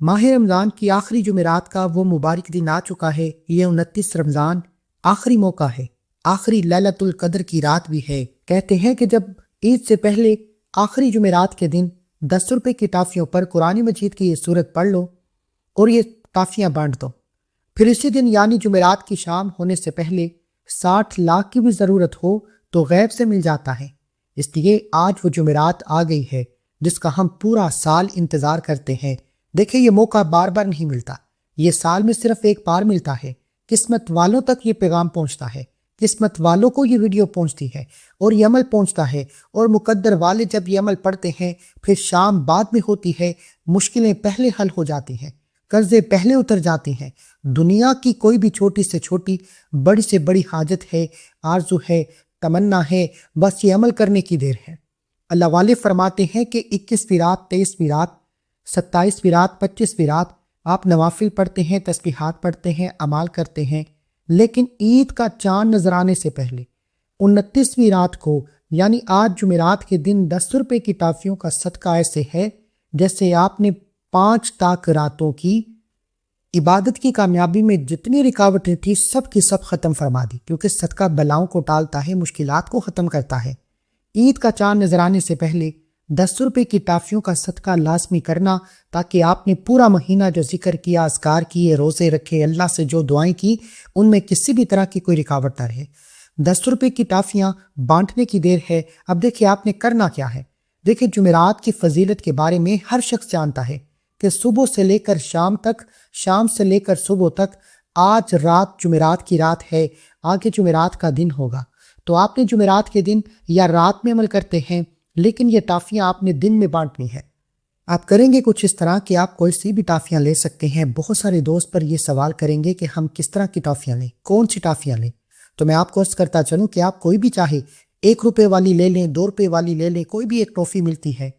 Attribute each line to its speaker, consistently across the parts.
Speaker 1: ماہ رمضان کی آخری جمعرات کا وہ مبارک دن آ چکا ہے۔ یہ 29 رمضان آخری موقع ہے، آخری لیلۃ القدر کی رات بھی ہے۔ کہتے ہیں کہ جب عید سے پہلے آخری جمعرات کے دن 10 روپے کی ٹافیوں پر قرآن مجید کی یہ سورت پڑھ لو اور یہ ٹافیاں بانٹ دو، پھر اسی دن یعنی جمعرات کی شام ہونے سے پہلے 60 لاکھ کی بھی ضرورت ہو تو غیب سے مل جاتا ہے۔ اس لیے آج وہ جمعرات آ گئی ہے جس کا ہم پورا سال انتظار کرتے ہیں۔ دیکھیں، یہ موقع بار بار نہیں ملتا، یہ سال میں صرف ایک بار ملتا ہے۔ قسمت والوں تک یہ پیغام پہنچتا ہے، قسمت والوں کو یہ ویڈیو پہنچتی ہے اور یہ عمل پہنچتا ہے، اور مقدر والے جب یہ عمل پڑھتے ہیں پھر شام بعد میں ہوتی ہے، مشکلیں پہلے حل ہو جاتی ہیں، قرضے پہلے اتر جاتے ہیں۔ دنیا کی کوئی بھی چھوٹی سے چھوٹی، بڑی سے بڑی حاجت ہے، آرزو ہے، تمنا ہے، بس یہ عمل کرنے کی دیر ہے۔ اللہ والے فرماتے ہیں کہ 21ویں رات، 23ویں رات، 27ویں رات، 25ویں رات آپ نوافل پڑھتے ہیں، تسبیحات پڑھتے ہیں، اعمال کرتے ہیں، لیکن عید کا چاند نظر آنے سے پہلے 29ویں رات کو یعنی آج جمعرات کے دن 10 روپے کی ٹافیوں کا صدقہ ایسے ہے جیسے آپ نے 5 تاک راتوں کی عبادت کی کامیابی میں جتنی رکاوٹیں تھیں سب کی سب ختم فرما دی، کیونکہ صدقہ بلاؤں کو ٹالتا ہے، مشکلات کو ختم کرتا ہے۔ عید کا چاند نظر آنے سے پہلے 10 روپے کی ٹافیوں کا صدقہ لازمی کرنا، تاکہ آپ نے پورا مہینہ جو ذکر کیا، اذکار کیے، روزے رکھے، اللہ سے جو دعائیں کی، ان میں کسی بھی طرح کی کوئی رکاوٹ نہ رہے۔ 10 روپے کی ٹافیاں بانٹنے کی دیر ہے۔ اب دیکھیں آپ نے کرنا کیا ہے۔ دیکھیں، جمعرات کی فضیلت کے بارے میں ہر شخص جانتا ہے کہ صبح سے لے کر شام تک، شام سے لے کر صبح تک، آج رات جمعرات کی رات ہے، آگے جمعرات کا دن ہوگا، تو آپ نے جمعرات کے دن یا رات میں عمل کرتے ہیں، لیکن یہ ٹافیاں آپ نے دن میں بانٹنی ہے۔ آپ کریں گے کچھ اس طرح کہ آپ کوئی سی بھی ٹافیاں لے سکتے ہیں۔ بہت سارے دوست پر یہ سوال کریں گے کہ ہم کس طرح کی ٹافیاں لیں، کون سی ٹافیاں لیں، تو میں آپ کو عرض کرتا چلوں کہ آپ کوئی بھی چاہے 1 روپے والی لے لیں، 2 روپے والی لے لیں، کوئی بھی ایک ٹافی ملتی ہے،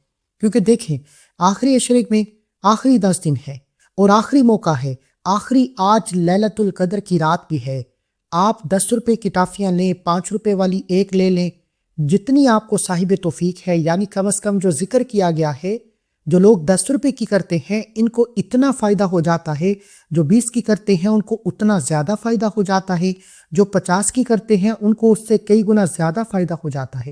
Speaker 1: کیونکہ دیکھیں آخری عشرے میں آخری 10 دن ہے اور آخری موقع ہے، آخری آج لیلۃ القدر کی رات بھی ہے۔ آپ 10 روپے کی ٹافیاں لیں، 5 روپے والی ایک لے لیں، جتنی آپ کو صاحب توفیق ہے، یعنی کم از کم جو ذکر کیا گیا ہے، جو لوگ 10 روپے کی کرتے ہیں ان کو اتنا فائدہ ہو جاتا ہے، جو 20 کی کرتے ہیں ان کو اتنا زیادہ فائدہ ہو جاتا ہے، جو 50 کی کرتے ہیں ان کو اس سے کئی گنا زیادہ فائدہ ہو جاتا ہے۔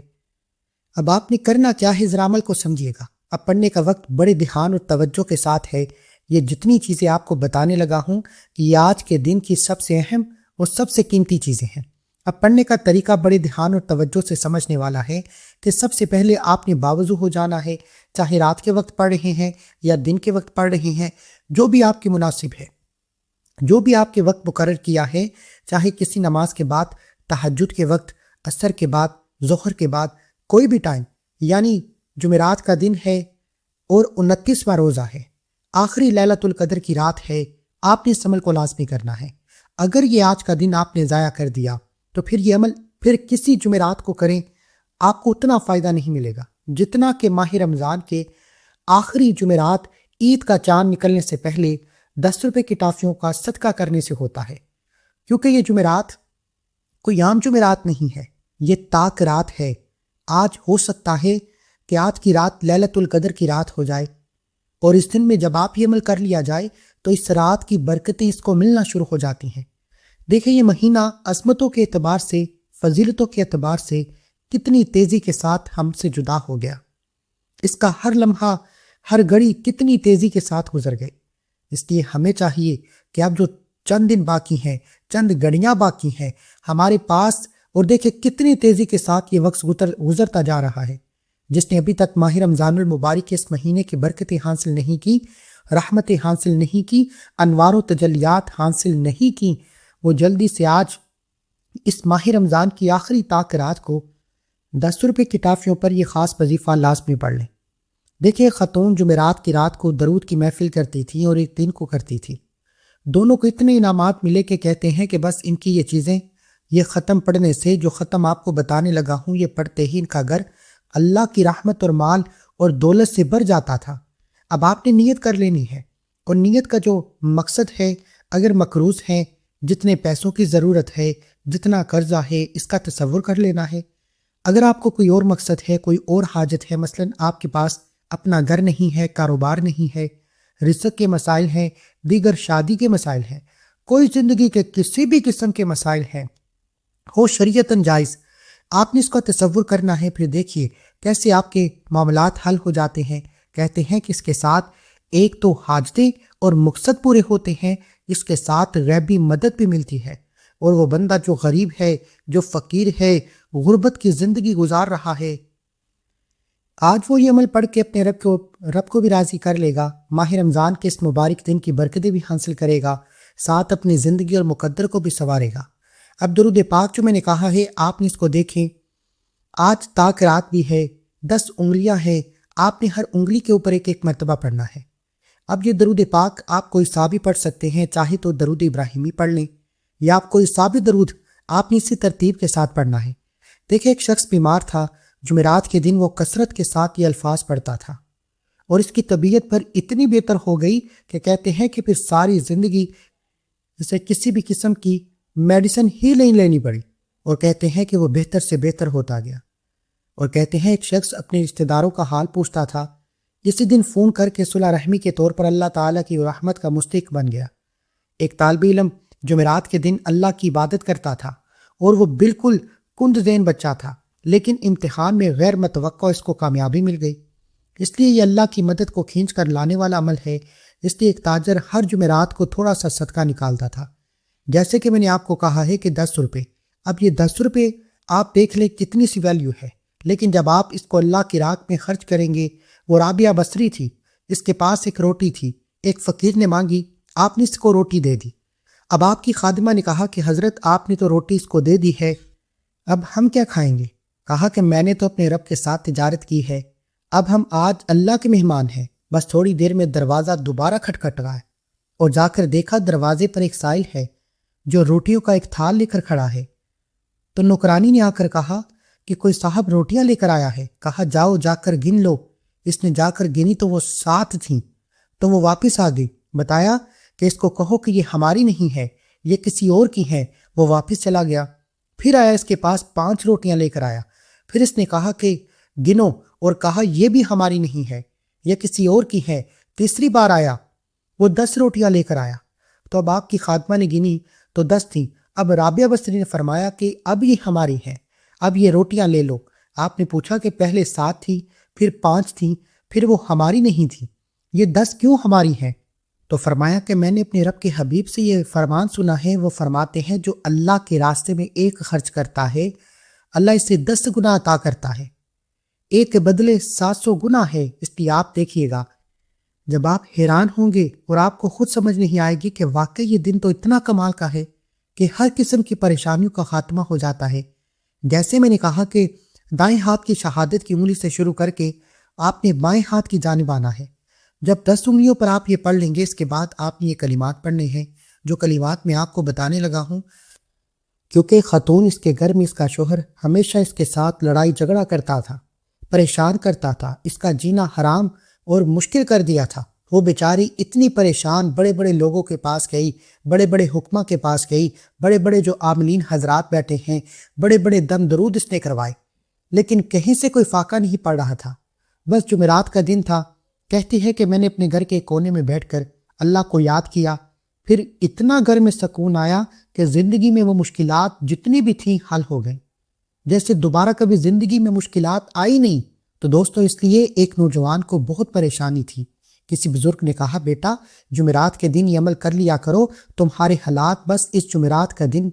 Speaker 1: اب آپ نے کرنا کیا ہے، ذرا عمل کو سمجھیے گا۔ اب پڑھنے کا وقت بڑے دھیان اور توجہ کے ساتھ ہے۔ یہ جتنی چیزیں آپ کو بتانے لگا ہوں کہ یہ آج کے دن کی سب سے اہم اور سب سے قیمتی چیزیں ہیں۔ اب پڑھنے کا طریقہ بڑے دھیان اور توجہ سے سمجھنے والا ہے کہ سب سے پہلے آپ نے باوضو ہو جانا ہے، چاہے رات کے وقت پڑھ رہے ہیں یا دن کے وقت پڑھ رہے ہیں، جو بھی آپ کی مناسب ہے، جو بھی آپ کے وقت مقرر کیا ہے، چاہے کسی نماز کے بعد، تہجد کے وقت، عصر کے بعد، ظہر کے بعد، کوئی بھی ٹائم، یعنی جمعرات کا دن ہے اور 29واں روزہ ہے، آخری لیلۃ القدر کی رات ہے، آپ نے اس عمل کو لازمی کرنا ہے۔ اگر یہ آج کا دن آپ نے ضائع کر دیا تو پھر یہ عمل پھر کسی جمعرات کو کریں، آپ کو اتنا فائدہ نہیں ملے گا جتنا کہ ماہ رمضان کے آخری جمعرات عید کا چاند نکلنے سے پہلے 10 روپے کی ٹافیوں کا صدقہ کرنے سے ہوتا ہے۔ کیونکہ یہ جمعرات کوئی عام جمعرات نہیں ہے، یہ تاک رات ہے۔ آج ہو سکتا ہے کہ آج کی رات لیلۃ القدر کی رات ہو جائے، اور اس دن میں جب آپ یہ عمل کر لیا جائے تو اس رات کی برکتیں اس کو ملنا شروع ہو جاتی ہیں۔ دیکھیں، یہ مہینہ عظمتوں کے اعتبار سے، فضیلتوں کے اعتبار سے کتنی تیزی کے ساتھ ہم سے جدا ہو گیا، اس کا ہر لمحہ، ہر گھڑی کتنی تیزی کے ساتھ گزر گئی۔ اس لیے ہمیں چاہیے کہ اب جو چند دن باقی ہیں، چند گھڑیاں باقی ہیں ہمارے پاس، اور دیکھیں کتنی تیزی کے ساتھ یہ وقت گزرتا جا رہا ہے۔ جس نے ابھی تک ماہ رمضان المبارک کے اس مہینے کی برکتیں حاصل نہیں کی، رحمتیں حاصل نہیں کی، انوار و تجلیات حاصل نہیں کی، وہ جلدی سے آج اس ماہ رمضان کی آخری تاک رات کو 10 روپے کی ٹافیوں پر یہ خاص وظیفہ لازمی پڑھ لیں۔ دیکھیں، خاتون جمعرات کی رات کو درود کی محفل کرتی تھی اور ایک دن کو کرتی تھی، دونوں کو اتنے انعامات ملے کہ کہتے ہیں کہ بس ان کی یہ چیزیں، یہ ختم پڑھنے سے، جو ختم آپ کو بتانے لگا ہوں، یہ پڑھتے ہی ان کا گھر اللہ کی رحمت اور مال اور دولت سے بھر جاتا تھا۔ اب آپ نے نیت کر لینی ہے، اور نیت کا جو مقصد ہے، اگر مقروض ہے، جتنے پیسوں کی ضرورت ہے، جتنا قرضہ ہے، اس کا تصور کر لینا ہے۔ اگر آپ کو کوئی اور مقصد ہے، کوئی اور حاجت ہے، مثلا آپ کے پاس اپنا گھر نہیں ہے، کاروبار نہیں ہے، رزق کے مسائل ہیں، دیگر شادی کے مسائل ہیں، کوئی زندگی کے کسی بھی قسم کے مسائل ہیں، ہو شریعتاً جائز، آپ نے اس کا تصور کرنا ہے۔ پھر دیکھیے کیسے آپ کے معاملات حل ہو جاتے ہیں۔ کہتے ہیں کہ اس کے ساتھ ایک تو حاجتیں اور مقصد پورے ہوتے ہیں، اس کے ساتھ غیبی مدد بھی ملتی ہے، اور وہ بندہ جو غریب ہے، جو فقیر ہے، غربت کی زندگی گزار رہا ہے، آج وہ یہ عمل پڑھ کے اپنے رب کو بھی راضی کر لے گا، ماہ رمضان کے اس مبارک دن کی برکتیں بھی حاصل کرے گا، ساتھ اپنی زندگی اور مقدر کو بھی سنوارے گا۔ اب درود پاک جو میں نے کہا ہے، آپ نے اس کو دیکھیں، آج تاک رات بھی ہے، 10 انگلیاں ہیں، آپ نے ہر انگلی کے اوپر ایک ایک مرتبہ پڑھنا ہے۔ اب یہ درود پاک آپ کوئی سا بھی پڑھ سکتے ہیں، چاہے تو درود ابراہیمی پڑھ لیں، یا آپ کوئی سا بھی درود آپ نے اسی ترتیب کے ساتھ پڑھنا ہے۔ دیکھیں ایک شخص بیمار تھا، جمعرات کے دن وہ کثرت کے ساتھ یہ الفاظ پڑھتا تھا، اور اس کی طبیعت پر اتنی بہتر ہو گئی کہ کہتے ہیں کہ پھر ساری زندگی اسے کسی بھی قسم کی میڈیسن ہی نہیں لینی پڑی، اور کہتے ہیں کہ وہ بہتر سے بہتر ہوتا گیا۔ اور کہتے ہیں ایک شخص اپنے رشتہ داروں کا حال پوچھتا تھا، اسی دن فون کر کے صلح رحمی کے طور پر اللہ تعالیٰ کی رحمت کا مستحق بن گیا۔ ایک طالب علم جمعرات کے دن اللہ کی عبادت کرتا تھا، اور وہ بالکل کند ذہن بچہ تھا، لیکن امتحان میں غیر متوقع اس کو کامیابی مل گئی۔ اس لیے یہ اللہ کی مدد کو کھینچ کر لانے والا عمل ہے۔ اس لیے ایک تاجر ہر جمعرات کو تھوڑا سا صدقہ نکالتا تھا، جیسے کہ میں نے آپ کو کہا ہے کہ 10 روپے۔ اب یہ 10 روپے آپ دیکھ لیں کتنی سی ویلیو ہے، لیکن جب آپ اس کو اللہ کی راہ میں خرچ کریں گے۔ وہ رابعہ بصری تھی، اس کے پاس ایک روٹی تھی، ایک فقیر نے مانگی، آپ نے اس کو روٹی دے دی۔ اب آپ کی خادمہ نے کہا کہ حضرت آپ نے تو روٹی اس کو دے دی ہے، اب ہم کیا کھائیں گے؟ کہا کہ میں نے تو اپنے رب کے ساتھ تجارت کی ہے، اب ہم آج اللہ کے مہمان ہیں۔ بس تھوڑی دیر میں دروازہ دوبارہ کھٹکھٹ رہا ہے، اور جا کر دیکھا دروازے پر ایک سائل ہے جو روٹیوں کا ایک تھال لے کر کھڑا ہے۔ تو نوکرانی نے آ کر کہا کہ کوئی صاحب روٹیاں لے کر آیا ہے۔ کہا جاؤ جا کر گن لو۔ اس نے جا کر گنی تو وہ 7 تھیں، تو وہ واپس آ گئی۔ بتایا کہ اس کو کہو کہ یہ ہماری نہیں ہے، یہ کسی اور کی ہے۔ وہ واپس چلا گیا، پھر آیا، اس کے پاس 5 روٹیاں لے کر آیا۔ پھر اس نے کہا کہ گنو، اور کہا یہ بھی ہماری نہیں ہے، یہ کسی اور کی ہے۔ تیسری بار آیا، وہ 10 روٹیاں لے کر آیا، تو اب آپ کی خادمہ نے گنی تو 10 تھیں۔ اب رابعہ بصری نے فرمایا کہ اب یہ ہماری ہیں، اب یہ روٹیاں لے لو۔ آپ نے پوچھا کہ پہلے 7 تھی، پھر 5 تھیں، پھر وہ ہماری نہیں تھی، یہ 10 کیوں ہماری ہیں؟ تو فرمایا کہ میں نے اپنے رب کے حبیب سے یہ فرمان سنا ہے، وہ فرماتے ہیں جو اللہ کے راستے میں ایک خرچ کرتا ہے، اللہ اسے 10 گنا عطا کرتا ہے، ایک کے بدلے 700 گنا ہے۔ اس لیے آپ دیکھیے گا، جب آپ حیران ہوں گے اور آپ کو خود سمجھ نہیں آئے گی کہ واقعی یہ دن تو اتنا کمال کا ہے کہ ہر قسم کی پریشانیوں کا خاتمہ ہو جاتا ہے۔ جیسے میں نے کہا کہ دائیں ہاتھ کی شہادت کی انگلی سے شروع کر کے آپ نے بائیں ہاتھ کی جانب آنا ہے۔ جب 10 انگلیوں پر آپ یہ پڑھ لیں گے، اس کے بعد آپ نے یہ کلمات پڑھنے ہیں، جو کلمات میں آپ کو بتانے لگا ہوں، کیونکہ خاتون اس کے گھر میں اس کا شوہر ہمیشہ اس کے ساتھ لڑائی جھگڑا کرتا تھا، پریشان کرتا تھا، اس کا جینا حرام اور مشکل کر دیا تھا۔ وہ بیچاری اتنی پریشان، بڑے بڑے لوگوں کے پاس گئی، بڑے بڑے حکمہ کے پاس گئی، بڑے بڑے جو عاملین حضرات بیٹھے ہیں، بڑے بڑے دم درود اس نے کروائے، لیکن کہیں سے کوئی فاقہ نہیں پڑ رہا تھا۔ بس جمعرات کا دن تھا، کہتی ہے کہ میں نے اپنے گھر کے کونے میں بیٹھ کر اللہ کو یاد کیا، پھر اتنا گھر میں سکون آیا کہ زندگی میں وہ مشکلات جتنی بھی تھیں حل ہو گئیں، جیسے دوبارہ کبھی زندگی میں مشکلات آئی نہیں۔ تو دوستو، اس لیے ایک نوجوان کو بہت پریشانی تھی۔ کسی بزرگ نے کہا بیٹا جمعرات کے دن یہ عمل کر لیا کرو، تمہارے حالات بس اس جمعرات کا دن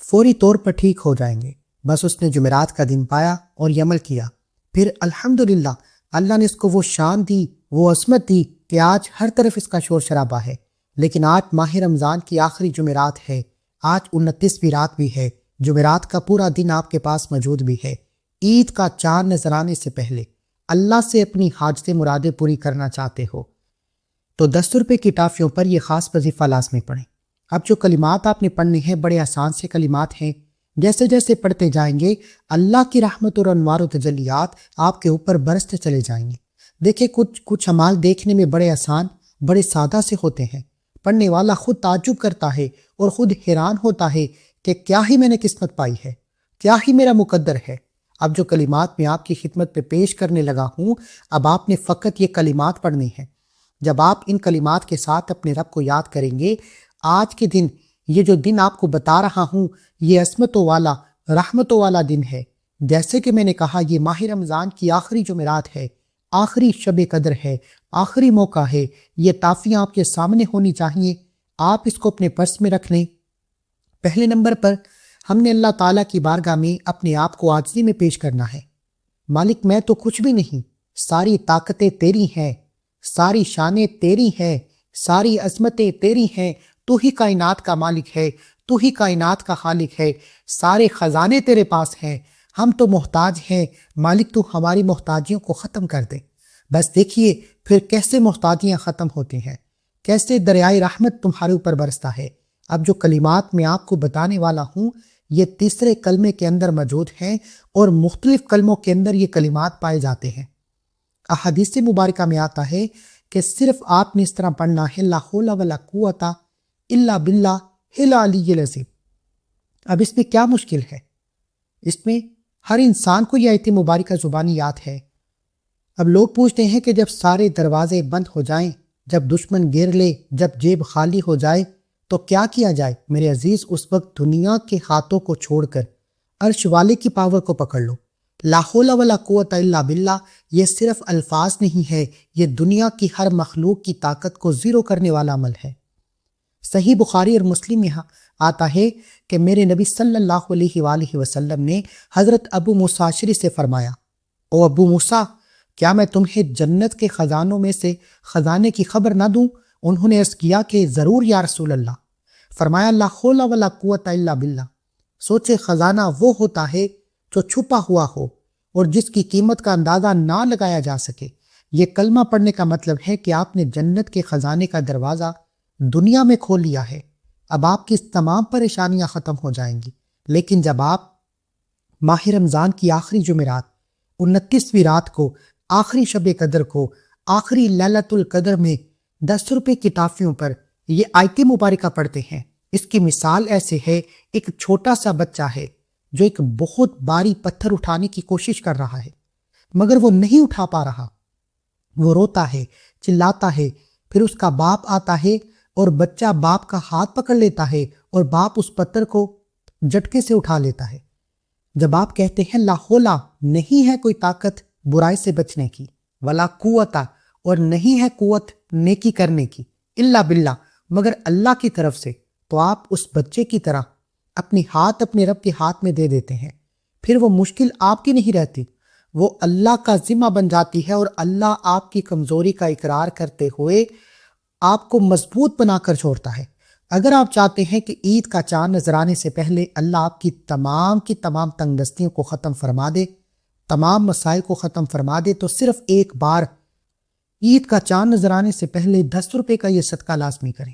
Speaker 1: فوری طور پر ٹھیک ہو جائیں گے۔ بس اس نے جمعرات کا دن پایا اور یہ عمل کیا، پھر الحمدللہ اللہ نے اس کو وہ شان دی، وہ عظمت دی کہ آج ہر طرف اس کا شور شرابہ ہے۔ لیکن آج ماہ رمضان کی آخری جمعرات ہے، آج 29ویں رات بھی ہے، جمعرات کا پورا دن آپ کے پاس موجود بھی ہے۔ عید کا چاند نظر آنے سے پہلے اللہ سے اپنی حاجتیں مرادیں پوری کرنا چاہتے ہو تو 10 روپے کی ٹافیوں پر یہ خاص وظیفہ لازمی پڑھیں۔ اب جو کلمات آپ نے پڑھنے ہیں بڑے آسان سے کلمات ہیں، جیسے جیسے پڑھتے جائیں گے اللہ کی رحمت اور انوار و تجلیات آپ کے اوپر برستے چلے جائیں گے۔ دیکھیں کچھ اعمال دیکھنے میں بڑے آسان، بڑے سادہ سے ہوتے ہیں، پڑھنے والا خود تعجب کرتا ہے اور خود حیران ہوتا ہے کہ کیا ہی میں نے قسمت پائی ہے، کیا ہی میرا مقدر ہے۔ اب جو کلمات میں آپ کی خدمت پہ پیش کرنے لگا ہوں، اب آپ نے فقط یہ کلمات پڑھنی ہیں۔ جب آپ ان کلمات کے ساتھ اپنے رب کو یاد کریں گے، آج کے دن، یہ جو دن آپ کو بتا رہا ہوں، یہ عصمتوں والا، رحمتوں والا دن ہے۔ جیسے کہ میں نے کہا، یہ ماہ رمضان کی آخری جمعرات ہے، آخری شب قدر ہے، آخری موقع ہے۔ یہ ٹافیاں آپ کے سامنے ہونی چاہیے، آپ اس کو اپنے پرس میں رکھ لیں۔ پہلے نمبر پر ہم نے اللہ تعالیٰ کی بارگاہ میں اپنے آپ کو عاجزی میں پیش کرنا ہے۔ مالک، میں تو کچھ بھی نہیں، ساری طاقتیں تیری ہیں، ساری شانیں تیری ہیں، ساری عظمتیں تیری ہیں، تو ہی کائنات کا مالک ہے، تو ہی کائنات کا خالق ہے، سارے خزانے تیرے پاس ہیں، ہم تو محتاج ہیں۔ مالک، تو ہماری محتاجیوں کو ختم کر دے۔ بس دیکھیے پھر کیسے محتاجیاں ختم ہوتی ہیں، کیسے دریائے رحمت تمہارے اوپر برستا ہے۔ اب جو کلمات میں آپ کو بتانے والا ہوں، یہ تیسرے کلمے کے اندر موجود ہیں، اور مختلف کلموں کے اندر یہ کلمات پائے جاتے ہیں۔ احادیث مبارکہ میں آتا ہے کہ صرف آپ نے اس طرح پڑھنا ہے، لا حول ولا قوت الا باللہ العلی العظیم۔ اب اس میں کیا مشکل ہے؟ اس میں ہر انسان کو یہ آیت مبارکہ زبانی یاد ہے۔ اب لوگ پوچھتے ہیں کہ جب سارے دروازے بند ہو جائیں، جب دشمن گھیر لے، جب جیب خالی ہو جائے، تو کیا کیا جائے؟ میرے عزیز، اس وقت دنیا کے ہاتھوں کو چھوڑ کر عرش والے کی پاور کو پکڑ لو۔ لا حول ولا قوت الا باللہ یہ صرف الفاظ نہیں ہے، یہ دنیا کی ہر مخلوق کی طاقت کو زیرو کرنے والا عمل ہے۔ صحیح بخاری اور مسلم میں آتا ہے کہ میرے نبی صلی اللہ علیہ وآلہ وسلم نے حضرت ابو موسیٰ اشعری سے فرمایا، او ابو موسیٰ، کیا میں تمہیں جنت کے خزانوں میں سے خزانے کی خبر نہ دوں؟ انہوں نے عرض کیا کہ ضرور یا رسول اللہ۔ فرمایا، لا حول ولا قوت الا باللہ۔ سوچے، خزانہ وہ ہوتا ہے جو چھپا ہوا ہو اور جس کی قیمت کا اندازہ نہ لگایا جا سکے۔ یہ کلمہ پڑھنے کا مطلب ہے کہ آپ نے جنت کے خزانے کا دروازہ دنیا میں کھول لیا ہے۔ اب آپ کی تمام پریشانیاں ختم ہو جائیں گی۔ لیکن جب آپ ماہ رمضان کی آخری جمعرات، 29ویں رات کو، آخری شب قدر کو، آخری لیلۃ القدر میں 10 روپے کی ٹافیوں پر یہ آیت مبارکہ پڑھتے ہیں، اس کی مثال ایسے ہے، ایک چھوٹا سا بچہ ہے جو ایک بہت بھاری پتھر اٹھانے کی کوشش کر رہا ہے، مگر وہ نہیں اٹھا پا رہا۔ وہ روتا ہے، چلاتا ہے، پھر اس کا باپ آتا ہے اور بچہ باپ کا ہاتھ پکڑ لیتا ہے اور باپ اس پتھر کو جھٹکے سے اٹھا لیتا ہے۔ جب آپ کہتے ہیں لا حول، نہیں ہے کوئی طاقت برائی سے بچنے کی، ولا قوت، اور نہیں ہے قوت نیکی کرنے کی، الا باللہ، مگر اللہ کی طرف سے، تو آپ اس بچے کی طرح اپنی ہاتھ اپنے رب کے ہاتھ میں دے دیتے ہیں۔ پھر وہ مشکل آپ کی نہیں رہتی، وہ اللہ کا ذمہ بن جاتی ہے، اور اللہ آپ کی کمزوری کا اقرار کرتے ہوئے آپ کو مضبوط بنا کر چھوڑتا ہے۔ اگر آپ چاہتے ہیں کہ عید کا چاند نظر آنے سے پہلے اللہ آپ کی تمام تنگ دستیوں کو ختم فرما دے، تمام مسائل کو ختم فرما دے، تو صرف ایک بار عید کا چاند نظر آنے سے پہلے 10 روپے کا یہ صدقہ لازمی کریں۔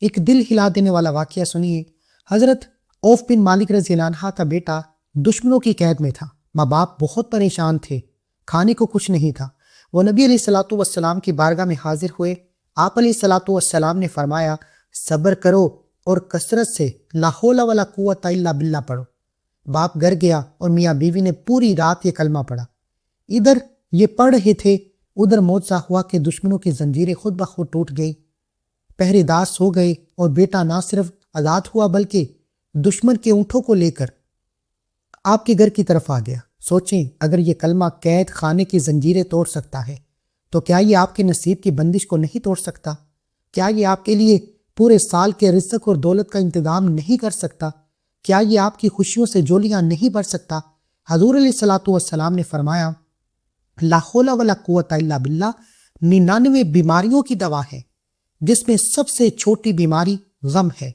Speaker 1: ایک دل ہلا دینے والا واقعہ سنیے۔ حضرت عوف بن مالک رضی اللہ عنہ کا بیٹا دشمنوں کی قید میں تھا، ماں باپ بہت پریشان تھے، کھانے کو کچھ نہیں تھا۔ وہ نبی علیہ الصلوۃ والسلام کی بارگاہ میں حاضر ہوئے۔ آپ علیہ الصلوۃ والسلام نے فرمایا، صبر کرو اور کثرت سے لا حول ولا قوت الا باللہ پڑھو۔ باپ گھر گیا اور میاں بیوی نے پوری رات یہ کلمہ پڑھا۔ ادھر یہ پڑھ رہے تھے، ادھر معجزہ ہوا کہ دشمنوں کی زنجیریں خود بخود ٹوٹ گئی، پہرے دار سو گئے، اور بیٹا نہ صرف آزاد ہوا بلکہ دشمن کے اونٹوں کو لے کر آپ کے گھر کی طرف آ گیا۔ سوچیں، اگر یہ کلمہ قید خانے کی زنجیریں توڑ سکتا ہے تو کیا یہ آپ کے نصیب کی بندش کو نہیں توڑ سکتا؟ کیا یہ آپ کے لیے پورے سال کے رزق اور دولت کا انتظام نہیں کر سکتا؟ کیا یہ آپ کی خوشیوں سے جولیاں نہیں بھر سکتا؟ حضور علیہ الصلوۃ والسلام نے فرمایا، لا حول ولا قوت الا باللہ 99 بیماریوں کی دوا ہے، جس میں سب سے چھوٹی بیماری غم ہے۔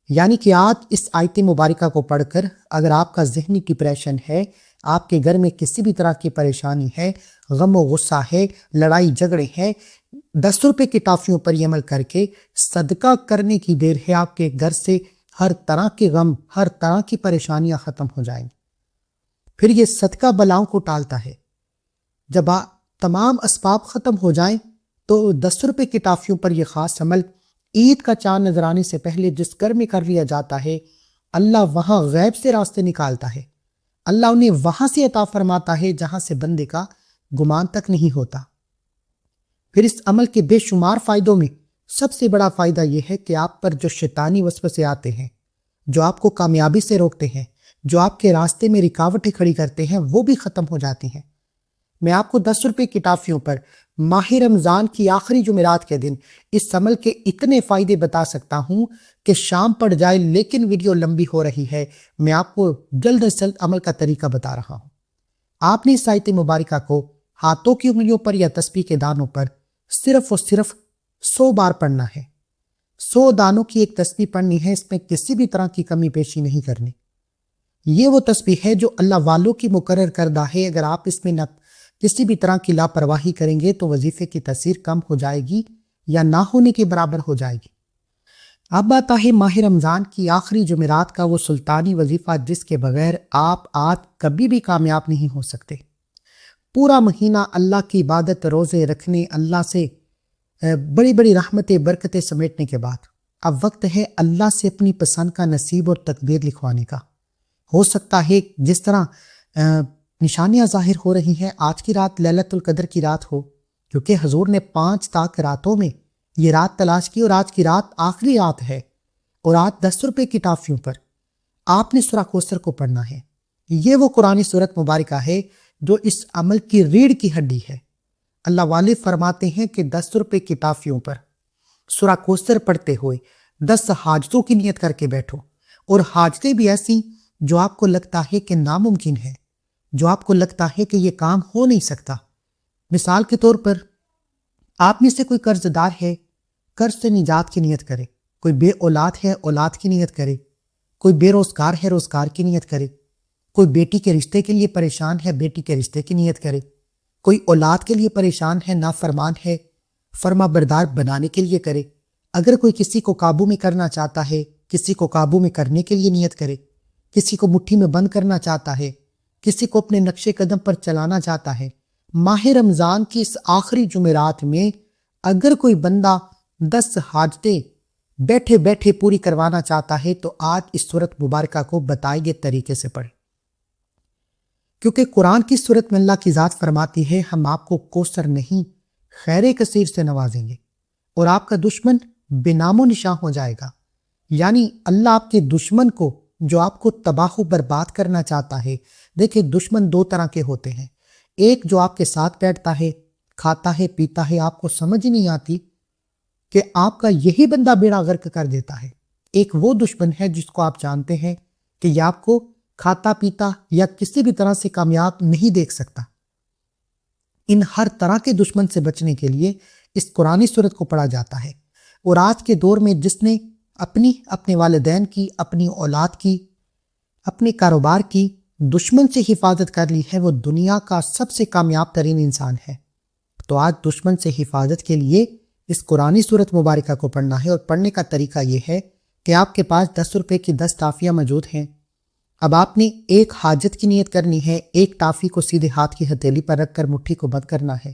Speaker 1: یعنی کہ آج اس آیت مبارکہ کو پڑھ کر اگر آپ کا ذہنی ڈپریشن ہے، آپ کے گھر میں کسی بھی طرح کی پریشانی ہے، غم و غصہ ہے، لڑائی جھگڑے ہیں، 10 روپے کی ٹافیوں پر یہ عمل کر کے صدقہ کرنے کی دیر ہے، آپ کے گھر سے ہر طرح کے غم، ہر طرح کی پریشانیاں ختم ہو جائیں گی۔ پھر یہ صدقہ بلاؤں کو ٹالتا ہے۔ جب تمام اسباب ختم ہو جائیں تو 10 روپے کی ٹافیوں پر یہ خاص عمل عید کا چاند نظر آنے سے پہلے جس گھر میں کر لیا جاتا ہے، اللہ وہاں غیب سے راستے نکالتا ہے، اللہ انہیں وہاں سے عطا فرماتا ہے جہاں سے بندے کا گمان تک نہیں ہوتا۔ پھر اس عمل کے بے شمار فائدوں میں سب سے بڑا فائدہ یہ ہے کہ آپ پر جو شیطانی وسوسے آتے ہیں، جو آپ کو کامیابی سے روکتے ہیں، جو آپ کے راستے میں رکاوٹیں کھڑی کرتے ہیں، وہ بھی ختم ہو جاتی ہیں۔ میں آپ کو 10 روپے کی ٹافیوں پر ماہ رمضان کی آخری جمعرات کے دن اس عمل کے اتنے فائدے بتا سکتا ہوں کہ شام پڑ جائے، لیکن ویڈیو لمبی ہو رہی ہے۔ میں آپ کو جلد از جلد عمل کا طریقہ بتا رہا ہوں۔ آپ نے اس آیت مبارکہ کو ہاتھوں کی انگلیوں پر یا تسبیح کے دانوں پر صرف اور صرف 100 بار پڑھنا ہے۔ 100 دانوں کی ایک تسبیح پڑھنی ہے، اس میں کسی بھی طرح کی کمی پیشی نہیں کرنی۔ یہ وہ تسبیح ہے جو اللہ والوں کی مقرر کردہ ہے۔ اگر آپ اس میں کسی بھی طرح کی لاپرواہی کریں گے تو وظیفے کی تاثیر کم ہو جائے گی یا نہ ہونے کے برابر ہو جائے گی۔ اب آتا ہے ماہ رمضان کی آخری جمعرات کا وہ سلطانی وظیفہ جس کے بغیر آپ کبھی بھی کامیاب نہیں ہو سکتے۔ پورا مہینہ اللہ کی عبادت، روزے رکھنے، اللہ سے بڑی بڑی رحمتیں برکتیں سمیٹنے کے بعد اب وقت ہے اللہ سے اپنی پسند کا نصیب اور تقدیر لکھوانے کا۔ ہو سکتا ہے جس طرح نشانیاں ظاہر ہو رہی ہیں، آج کی رات لیلۃ القدر کی رات ہو، کیونکہ حضور نے 5 تاک راتوں میں یہ رات تلاش کی اور آج کی رات آخری رات ہے، اور آج 10 روپے کی ٹافیوں پر آپ نے سورہ کوثر کو پڑھنا ہے۔ یہ وہ قرآنی سورت مبارکہ ہے جو اس عمل کی ریڑھ کی ہڈی ہے۔ اللہ والے فرماتے ہیں کہ 10 روپے کی ٹافیوں پر سورہ کوثر پڑھتے ہوئے 10 حاجتوں کی نیت کر کے بیٹھو، اور حاجتیں بھی ایسی جو آپ کو لگتا ہے کہ ناممکن ہے، جو آپ کو لگتا ہے کہ یہ کام ہو نہیں سکتا۔ مثال کے طور پر آپ میں سے کوئی قرض دار ہے، قرض سے نجات کی نیت کرے، کوئی بے اولاد ہے، اولاد کی نیت کرے، کوئی بے روزگار ہے، روزگار کی نیت کرے، کوئی بیٹی کے رشتے کے لیے پریشان ہے، بیٹی کے رشتے کی نیت کرے، کوئی اولاد کے لیے پریشان ہے، نافرمان ہے، فرما بردار بنانے کے لیے کرے۔ اگر کوئی کسی کو قابو میں کرنا چاہتا ہے، کسی کو قابو میں کرنے کے لیے نیت کرے، کسی کو مٹھی میں بند کرنا چاہتا ہے، کسی کو اپنے نقش قدم پر چلانا چاہتا ہے۔ ماہ رمضان کی اس آخری جمعرات میں اگر کوئی بندہ 10 حاجتیں بیٹھے بیٹھے پوری کروانا چاہتا ہے تو آج اس سورت مبارکہ کو بتائے گئے طریقے سے پڑھے، کیونکہ قرآن کی سورت میں اللہ کی ذات فرماتی ہے ہم آپ کو کوثر نہیں خیر کثیر سے نوازیں گے، اور آپ کا دشمن بے نام و نشاں ہو جائے گا۔ یعنی اللہ آپ کے دشمن کو جو آپ کو تباہ و برباد کرنا چاہتا ہے، دیکھیں دشمن 2 طرح کے ہوتے ہیں۔ ایک جو آپ کے ساتھ بیٹھتا ہے، کھاتا ہے، پیتا ہے، آپ کو سمجھ نہیں آتی کہ آپ کا یہی بندہ بیڑا غرق کر دیتا ہے۔ ایک وہ دشمن ہے جس کو آپ جانتے ہیں کہ یہ آپ کو کھاتا پیتا یا کسی بھی طرح سے کامیاب نہیں دیکھ سکتا۔ ان ہر طرح کے دشمن سے بچنے کے لیے اس قرآنی سورت کو پڑھا جاتا ہے، اور آج کے دور میں جس نے اپنے والدین کی، اپنی اولاد کی، اپنے کاروبار کی دشمن سے حفاظت کر لی ہے، وہ دنیا کا سب سے کامیاب ترین انسان ہے۔ تو آج دشمن سے حفاظت کے لیے اس قرآنی سورت مبارکہ کو پڑھنا ہے، اور پڑھنے کا طریقہ یہ ہے کہ آپ کے پاس 10 روپے کی 10 ٹافیاں موجود ہیں۔ اب آپ نے ایک حاجت کی نیت کرنی ہے، ایک ٹافی کو سیدھے ہاتھ کی ہتھیلی پر رکھ کر مٹھی کو بند کرنا ہے۔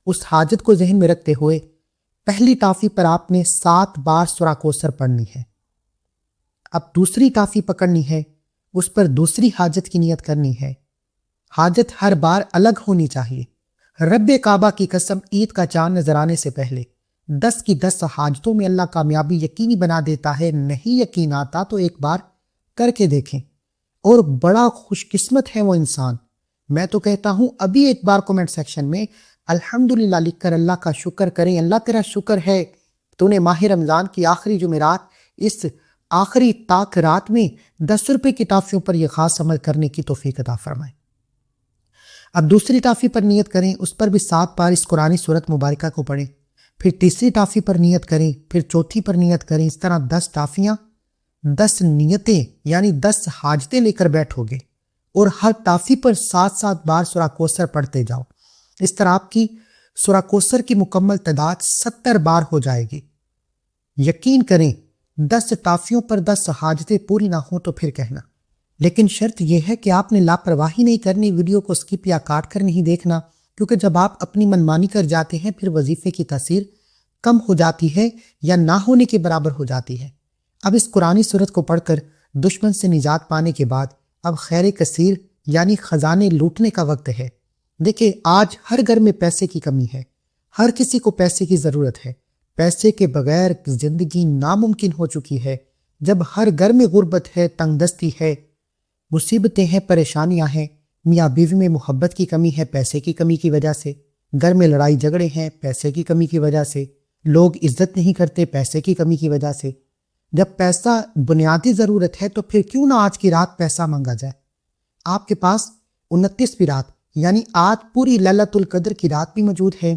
Speaker 1: اس حاجت کو ذہن میں رکھتے ہوئے پہلی ٹافی پر آپ نے 7 بار سورہ کوثر پڑھنی ہے۔ اب دوسری ٹافی پکڑنی ہے، اس پر دوسری حاجت کی نیت کرنی ہے۔ حاجت ہر بار الگ ہونی چاہیے۔ رب کعبہ کی قسم، عید کا چاند نظر آنے سے پہلے 10 کی 10 حاجتوں میں اللہ کامیابی یقینی بنا دیتا ہے۔ نہیں یقین آتا تو ایک بار کر کے دیکھیں، اور بڑا خوش قسمت ہے وہ انسان۔ میں تو کہتا ہوں ابھی ایک بار کومنٹ سیکشن میں الحمدللہ لکھ کر اللہ کا شکر کریں۔ اللہ تیرا شکر ہے تو نے ماہ رمضان کی آخری جمعرات اس آخری تاک رات میں 10 روپے کی ٹافیوں پر یہ خاص عمل کرنے کی توفیق عطا فرمائے۔ اب دوسری ٹافی پر نیت کریں، اس پر بھی 7 بار اس قرآنی سورت مبارکہ کو پڑھیں، پھر تیسری ٹافی پر نیت کریں، پھر چوتھی پر نیت کریں۔ اس طرح 10 ٹافیاں، 10 نیتیں یعنی 10 حاجتیں لے کر بیٹھو گے، اور ہر ٹافی پر 7 بار سورہ کوثر پڑھتے جاؤ۔ اس طرح آپ کی سورہ کوثر کی مکمل تعداد 70 بار ہو جائے گی۔ یقین کریں 10 ٹافیوں پر 10 حاجتیں پوری نہ ہوں تو پھر کہنا، لیکن شرط یہ ہے کہ آپ نے لاپرواہی نہیں کرنی، ویڈیو کو سکپ یا کاٹ کر نہیں دیکھنا، کیونکہ جب آپ اپنی منمانی کر جاتے ہیں پھر وظیفے کی تاثیر کم ہو جاتی ہے یا نہ ہونے کے برابر ہو جاتی ہے۔ اب اس قرآنی سورت کو پڑھ کر دشمن سے نجات پانے کے بعد اب خیر کثیر یعنی خزانے لوٹنے کا وقت ہے۔ دیکھیں آج ہر گھر میں پیسے کی کمی ہے، ہر کسی کو پیسے کی ضرورت ہے، پیسے کے بغیر زندگی ناممکن ہو چکی ہے۔ جب ہر گھر میں غربت ہے، تنگ دستی ہے، مصیبتیں ہیں، پریشانیاں ہیں، میاں بیوی میں محبت کی کمی ہے پیسے کی کمی کی وجہ سے، گھر میں لڑائی جھگڑے ہیں پیسے کی کمی کی وجہ سے، لوگ عزت نہیں کرتے پیسے کی کمی کی وجہ سے۔ جب پیسہ بنیادی ضرورت ہے تو پھر کیوں نہ آج کی رات پیسہ مانگا جائے؟ آپ کے پاس 29ویں رات یعنی آج پوری لیلۃ القدر کی رات بھی موجود ہے،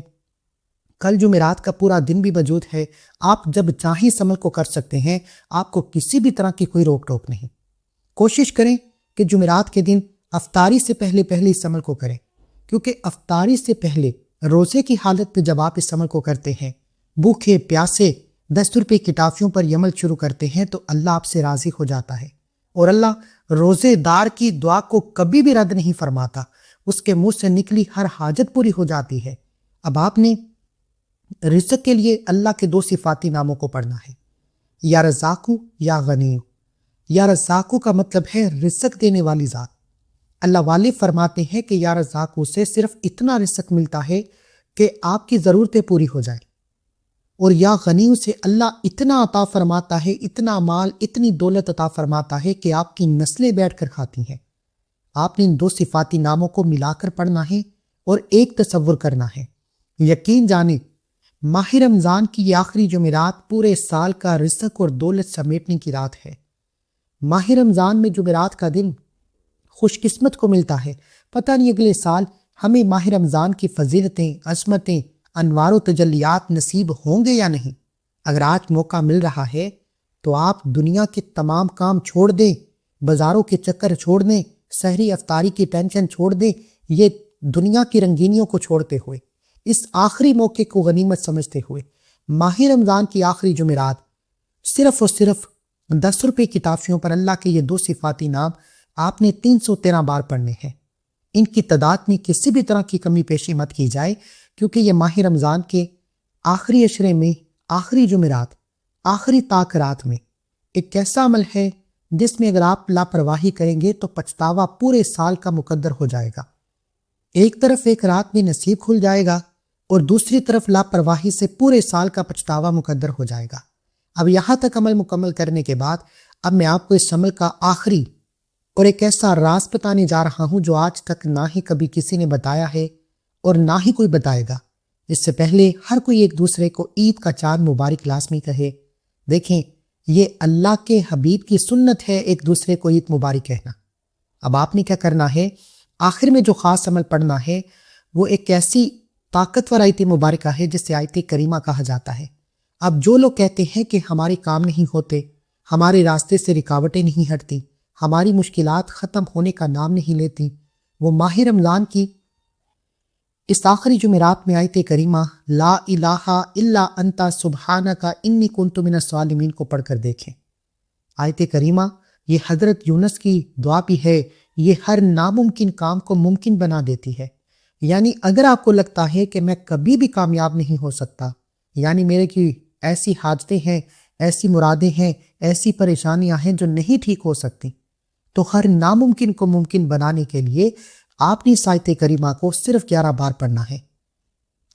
Speaker 1: کل جمعرات کا پورا دن بھی موجود ہے۔ آپ جب چاہیں اس عمل کو کر سکتے ہیں، آپ کو کسی بھی طرح کی کوئی روک ٹوک نہیں۔ کوشش کریں کہ جمعرات کے دن افطاری سے پہلے اس عمل کو کریں، کیونکہ افطاری سے پہلے روزے کی حالت میں جب آپ اس عمل کو کرتے ہیں، بھوکے پیاسے 10 روپے کی ٹافیوں پر یہ عمل شروع کرتے ہیں، تو اللہ آپ سے راضی ہو جاتا ہے، اور اللہ روزے دار کی دعا کو کبھی بھی رد نہیں فرماتا، اس کے منہ سے نکلی ہر حاجت پوری ہو جاتی ہے۔ اب آپ نے رزق کے لیے اللہ کے 2 صفاتی ناموں کو پڑھنا ہے، یا رزاقو یا غنیو۔ یا رزاقو کا مطلب ہے رزق دینے والی ذات۔ اللہ والے فرماتے ہیں کہ یا رزاقو سے صرف اتنا رزق ملتا ہے کہ آپ کی ضرورتیں پوری ہو جائیں، اور یا غنیو سے اللہ اتنا عطا فرماتا ہے، اتنا مال، اتنی دولت عطا فرماتا ہے کہ آپ کی نسلیں بیٹھ کر کھاتی ہیں۔ آپ نے ان 2 صفاتی ناموں کو ملا کر پڑھنا ہے اور ایک تصور کرنا ہے۔ یقین جانے ماہ رمضان کی یہ آخری جمعرات پورے سال کا رزق اور دولت سمیٹنے کی رات ہے۔ ماہ رمضان میں جمعرات کا دن خوش قسمت کو ملتا ہے۔ پتہ نہیں اگلے سال ہمیں ماہ رمضان کی فضیلتیں، عظمتیں، انوار و تجلیات نصیب ہوں گے یا نہیں۔ اگر آج موقع مل رہا ہے تو آپ دنیا کے تمام کام چھوڑ دیں، بازاروں کے چکر چھوڑ دیں، سحری افطاری کی ٹینشن چھوڑ دیں، یہ دنیا کی رنگینیوں کو چھوڑتے ہوئے، اس آخری موقع کو غنیمت سمجھتے ہوئے ماہ رمضان کی آخری جمعرات صرف اور صرف 10 روپے کی ٹافیوں پر اللہ کے یہ 2 صفاتی نام آپ نے 313 بار پڑھنے ہیں۔ ان کی تعداد میں کسی بھی طرح کی کمی پیشی مت کی جائے، کیونکہ یہ ماہ رمضان کے آخری عشرے میں، آخری جمعرات، آخری طاق رات میں ایک ایسا عمل ہے جس میں اگر آپ لاپرواہی کریں گے تو پچھتاوا پورے سال کا مقدر ہو جائے گا۔ ایک طرف ایک رات میں نصیب کھل جائے گا اور دوسری طرف لاپرواہی سے پورے سال کا پچھتاوا مقدر ہو جائے گا۔ اب یہاں تک عمل مکمل کرنے کے بعد اب میں آپ کو اس عمل کا آخری اور ایک ایسا راز بتانے جا رہا ہوں جو آج تک نہ ہی کبھی کسی نے بتایا ہے اور نہ ہی کوئی بتائے گا۔ اس سے پہلے ہر کوئی ایک دوسرے کو عید کا چاند مبارک لازمی کہے۔ دیکھیں، یہ اللہ کے حبیب کی سنت ہے ایک دوسرے کو عید مبارک کہنا۔ اب آپ نے کیا کرنا ہے، آخر میں جو خاص عمل پڑھنا ہے وہ ایک ایسی طاقتور آیت مبارکہ ہے جسے آیت کریمہ کہا جاتا ہے۔ اب جو لوگ کہتے ہیں کہ ہمارے کام نہیں ہوتے، ہمارے راستے سے رکاوٹیں نہیں ہٹتی، ہماری مشکلات ختم ہونے کا نام نہیں لیتی، وہ ماہ رمضان کی اس آخری جمعرات میں آیت کریمہ لا الہ الا انت سبحانک انی کنت من الظالمین کو پڑھ کر دیکھیں۔ آیت کریمہ یہ حضرت یونس کی دعا بھی ہے، یہ ہر ناممکن کام کو ممکن بنا دیتی ہے۔ یعنی اگر آپ کو لگتا ہے کہ میں کبھی بھی کامیاب نہیں ہو سکتا، یعنی میرے کی ایسی حاجتیں ہیں، ایسی مرادیں ہیں، ایسی پریشانیاں ہیں جو نہیں ٹھیک ہو سکتی، تو ہر ناممکن کو ممکن بنانے کے لیے آپ نے اس آیت کریمہ کو صرف 11 بار پڑھنا ہے۔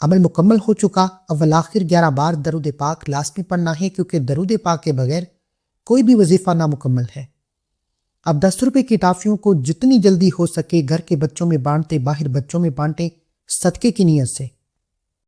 Speaker 1: عمل مکمل ہو چکا، اول آخر 11 بار درود پاک لازمی پڑھنا ہے، کیونکہ درود پاک کے بغیر کوئی بھی وظیفہ نامکمل ہے۔ اب 10 روپے کی ٹافیوں کو جتنی جلدی ہو سکے گھر کے بچوں میں بانٹتے، باہر بچوں میں بانٹیں، صدقے کی نیت سے۔